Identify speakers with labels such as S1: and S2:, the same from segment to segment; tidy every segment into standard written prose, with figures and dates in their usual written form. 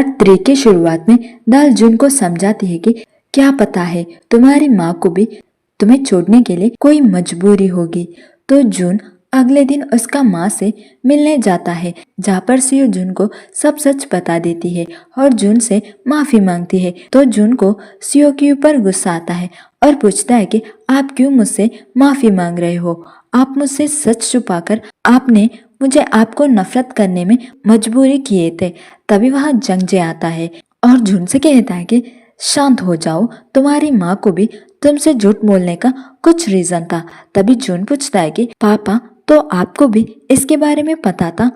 S1: Part 3 की शुरुआत में दाल जून को समझाती है कि क्या पता है तुम्हारी माँ को भी तुम्हें छोड़ने के लिए कोई मजबूरी होगी। तो जून अगले दिन उसका माँ से मिलने जाता है, जहाँ पर सियो जून को सब सच बता देती है और जून से माफी मांगती है। तो जून को सियो के ऊपर गुस्सा आता है और पूछता है कि आप क्यों मुझसे माफी मांग रहे हो? आप मुझसे सच छुपाकर आपने मुझे आपको नफरत करने में मजबूरी किए थे। तभी वहाँ जंगजे आता है और जून से कहता है कि शांत हो जाओ, तुम्हारी माँ को भी तुमसे झूठ बोलने का कुछ रीजन था। तभी जून पूछता है कि पापा, तो आपको भी इसके बारे में पता था?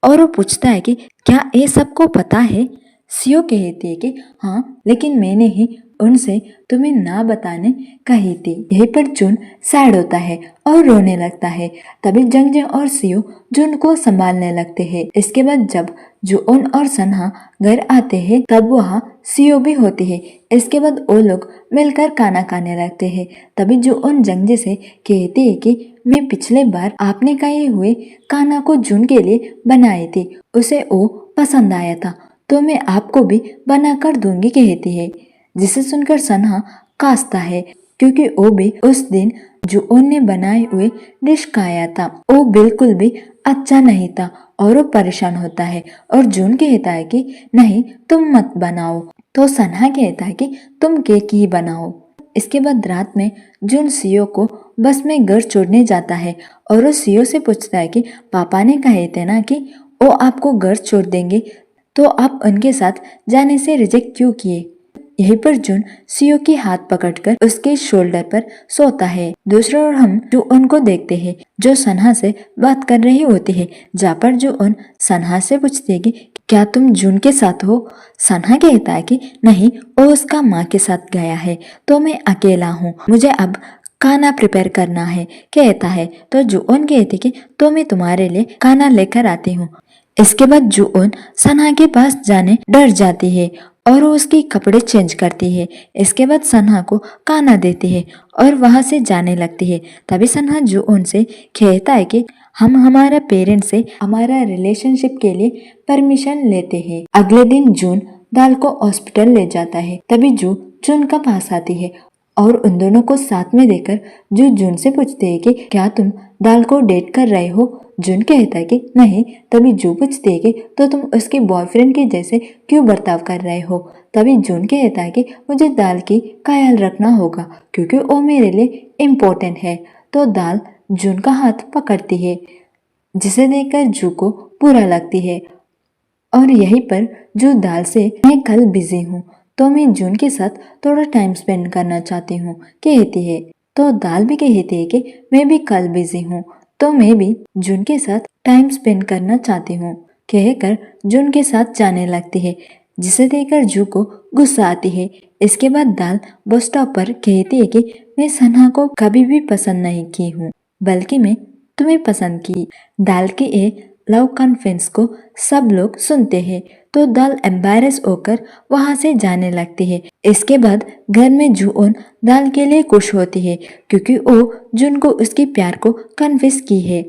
S1: और वो पूछता है कि क्या ये सबको पता है? सियो कहती है कि हाँ, लेकिन मैंने ही उनसे तुम्हें ना बताने कही थी। यहीं पर जून सैड होता है और रोने लगता है। तभी जंगजे और सियो जून को संभालने लगते हैं। इसके बाद जब जून और सन्हा घर आते हैं तब वहाँ सियो भी होती है। इसके बाद वो लोग मिलकर खाना खाने लगते हैं। तभी जून जंगजे से कहती है कि मैं पिछले बार आपने कहे हुए खाना को जून के लिए बनाई थी, उसे वो पसंद आया था, तो मैं आपको भी बनाकर दूंगी कहती है। जिसे सुनकर सन्हा कांसता है क्योंकि वो भी उस दिन जून ने बनाए हुए डिश खाया था, वो बिल्कुल भी अच्छा नहीं था और वो परेशान होता है और जून कहता है कि नहीं, तुम मत बनाओ। तो सन्हा कहता है कि तुम केक ही बनाओ। इसके बाद रात में जून सियो को बस में घर छोड़ने जाता है और वो सियो से पूछता है कि पापा ने कहे थे ना कि वो आपको घर छोड़ देंगे, तो आप उनके साथ जाने से रिजेक्ट क्यों किए? यहीं पर जून सियो की हाथ पकड़कर उसके शोल्डर पर सोता है। दूसरी ओर हम जून को देखते हैं जो सन्हा से बात कर रही होती है, जहाँ पर जून सन्हा से पूछती है कि क्या तुम जून के साथ हो? सन्हा कहता है कि नहीं, वो उसका माँ के साथ गया है, तो मैं अकेला हूँ, मुझे अब खाना प्रिपेयर करना है कहता है। तो जून कहती कि तो मैं तुम्हारे लिए खाना लेकर आती हूँ। इसके बाद जून सन्हा के पास जाने डर जाती है और वो उसके कपड़े चेंज करती है। इसके बाद सन्हा को खाना देती है और वहां से जाने लगती है। तभी सन्हा जून से कहता है कि हम हमारा पेरेंट्स से हमारा रिलेशनशिप के लिए परमिशन लेते हैं। अगले दिन जून दाल को हॉस्पिटल ले जाता है। तभी जून का पास आती है और उन दोनों को साथ में देखकर जून से पूछते हैं कि क्या तुम दाल को डेट कर रहे हो? जून कहता है कि नहीं। तभी जू पूछती है कि तो तुम उसके बॉयफ्रेंड के जैसे क्यों बर्ताव कर रहे हो? तभी जून कहता है कि मुझे दाल की ख्याल रखना होगा क्योंकि वो मेरे लिए इम्पोर्टेंट है। तो दाल जून का हाथ पकड़ती है, जिसे देखकर जू को बुरा लगती है और यहीं पर जू दाल से मैं कल बिजी हूँ, तो मैं जून के साथ थोड़ा टाइम स्पेंड करना चाहती हूँ कहती है। तो दाल भी कहती है कि मैं भी कल बिजी हूँ, तो मैं भी जून के साथ टाइम स्पेंड करना चाहती हूँ कहकर जून के साथ जाने लगती है, जिसे देखकर जू को गुस्सा आती है। इसके बाद दाल बस स्टॉप पर कहती है कि मैं सन्हा को कभी भी पसंद नहीं की हूँ, बल्कि मैं तुम्हें पसंद की। दाल के ये लव कॉन्फेंस को सब लोग सुनते हैं तो दाल एम्बैरेस होकर वहां से जाने लगती है। इसके बाद घर में जून दाल के लिए खुश होती है क्योंकि वो जून को उसके प्यार को कन्फेस की है।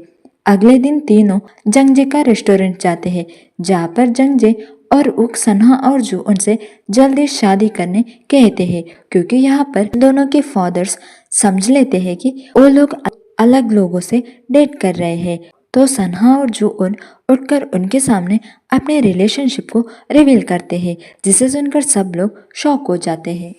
S1: अगले दिन तीनों जंगजे का रेस्टोरेंट जाते हैं, जहाँ पर जंगजे और उक सन्हा और जून से जल्दी शादी करने कहते हैं क्योंकि यहाँ पर दोनों के फादर्स समझ लेते हैं कि वो लोग अलग लोगों से डेट कर रहे हैं। तो सन्हा और जून उठकर उनके सामने अपने रिलेशनशिप को रिवील करते हैं, जिसे सुनकर सब लोग शॉक हो जाते हैं।